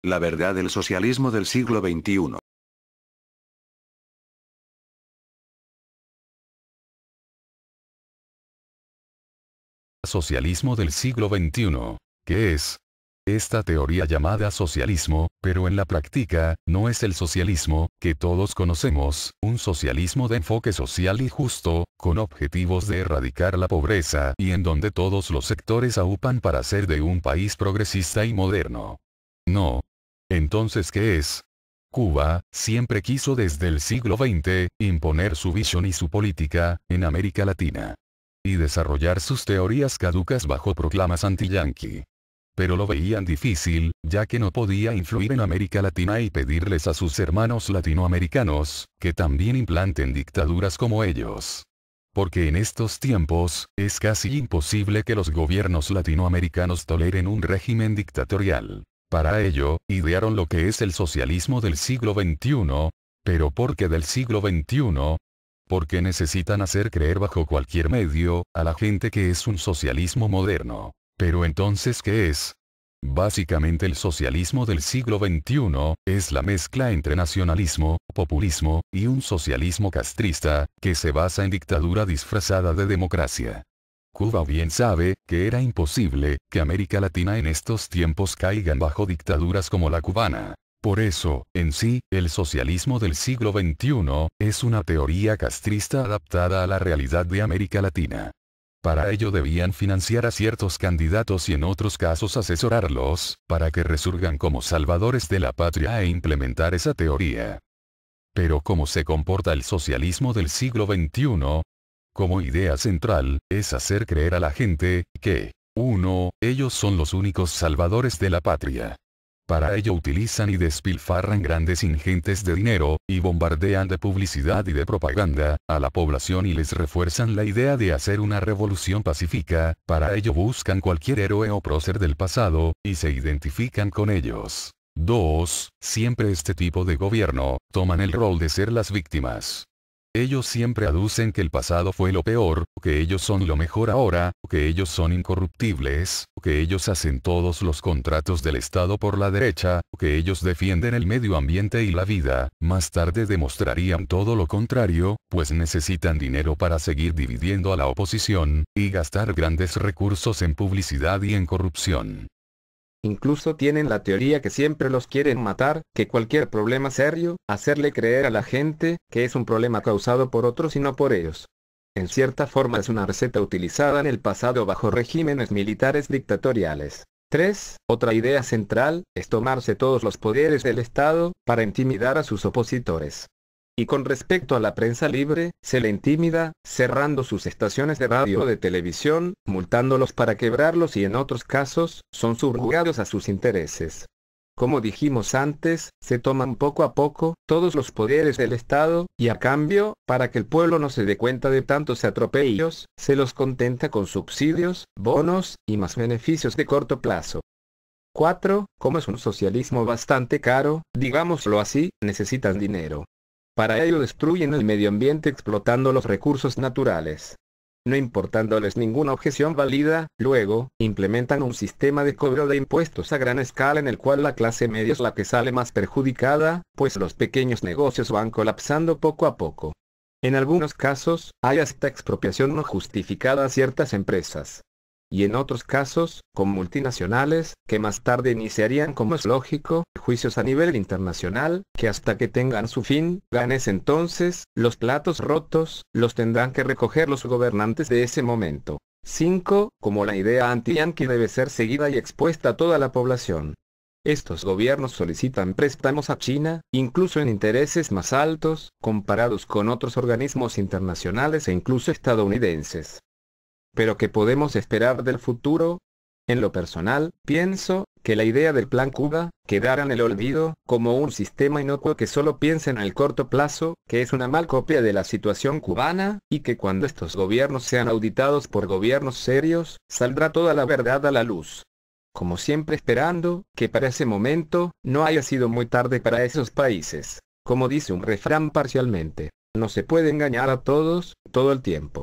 La verdad del socialismo del siglo XXI. Socialismo del siglo XXI. ¿Qué es? Esta teoría llamada socialismo, pero en la práctica, no es el socialismo que todos conocemos, un socialismo de enfoque social y justo, con objetivos de erradicar la pobreza y en donde todos los sectores aupan para hacer de un país progresista y moderno. No. Entonces, ¿qué es? Cuba, siempre quiso desde el siglo XX, imponer su visión y su política, en América Latina. Y desarrollar sus teorías caducas bajo proclamas anti-yanqui. Pero lo veían difícil, ya que no podía influir en América Latina y pedirles a sus hermanos latinoamericanos, que también implanten dictaduras como ellos. Porque en estos tiempos, es casi imposible que los gobiernos latinoamericanos toleren un régimen dictatorial. Para ello, idearon lo que es el socialismo del siglo XXI. ¿Pero por qué del siglo XXI? Porque necesitan hacer creer bajo cualquier medio, a la gente que es un socialismo moderno. Pero entonces, ¿qué es? Básicamente el socialismo del siglo XXI, es la mezcla entre nacionalismo, populismo, y un socialismo castrista, que se basa en dictadura disfrazada de democracia. Cuba bien sabe, que era imposible, que América Latina en estos tiempos caigan bajo dictaduras como la cubana. Por eso, en sí, el socialismo del siglo XXI, es una teoría castrista adaptada a la realidad de América Latina. Para ello debían financiar a ciertos candidatos y en otros casos asesorarlos, para que resurgan como salvadores de la patria e implementar esa teoría. Pero ¿cómo se comporta el socialismo del siglo XXI? Como idea central, es hacer creer a la gente, que, 1. Ellos son los únicos salvadores de la patria. Para ello utilizan y despilfarran grandes ingentes de dinero, y bombardean de publicidad y de propaganda, a la población y les refuerzan la idea de hacer una revolución pacífica, para ello buscan cualquier héroe o prócer del pasado, y se identifican con ellos. 2. Siempre este tipo de gobierno, toman el rol de ser las víctimas. Ellos siempre aducen que el pasado fue lo peor, que ellos son lo mejor ahora, que ellos son incorruptibles, que ellos hacen todos los contratos del Estado por la derecha, que ellos defienden el medio ambiente y la vida. Más tarde demostrarían todo lo contrario, pues necesitan dinero para seguir dividiendo a la oposición, y gastar grandes recursos en publicidad y en corrupción. Incluso tienen la teoría que siempre los quieren matar, que cualquier problema serio, hacerle creer a la gente, que es un problema causado por otros y no por ellos. En cierta forma es una receta utilizada en el pasado bajo regímenes militares dictatoriales. 3. Otra idea central, es tomarse todos los poderes del Estado, para intimidar a sus opositores. Y con respecto a la prensa libre, se le intimida, cerrando sus estaciones de radio o de televisión, multándolos para quebrarlos y en otros casos, son subjugados a sus intereses. Como dijimos antes, se toman poco a poco, todos los poderes del Estado, y a cambio, para que el pueblo no se dé cuenta de tantos atropellos, se los contenta con subsidios, bonos, y más beneficios de corto plazo. 4. Como es un socialismo bastante caro, digámoslo así, necesitan dinero. Para ello destruyen el medio ambiente explotando los recursos naturales. No importándoles ninguna objeción válida, luego, implementan un sistema de cobro de impuestos a gran escala en el cual la clase media es la que sale más perjudicada, pues los pequeños negocios van colapsando poco a poco. En algunos casos, hay hasta expropiación no justificada a ciertas empresas. Y en otros casos, con multinacionales, que más tarde iniciarían, como es lógico, juicios a nivel internacional, que hasta que tengan su fin, ganes entonces, los platos rotos, los tendrán que recoger los gobernantes de ese momento. 5. Como la idea anti-yanqui debe ser seguida y expuesta a toda la población. Estos gobiernos solicitan préstamos a China, incluso en intereses más altos, comparados con otros organismos internacionales e incluso estadounidenses. ¿Pero qué podemos esperar del futuro? En lo personal, pienso que la idea del Plan Cuba quedará en el olvido, como un sistema inocuo que solo piensa en el corto plazo, que es una mal copia de la situación cubana, y que cuando estos gobiernos sean auditados por gobiernos serios, saldrá toda la verdad a la luz. Como siempre esperando, que para ese momento, no haya sido muy tarde para esos países. Como dice un refrán parcialmente, no se puede engañar a todos, todo el tiempo.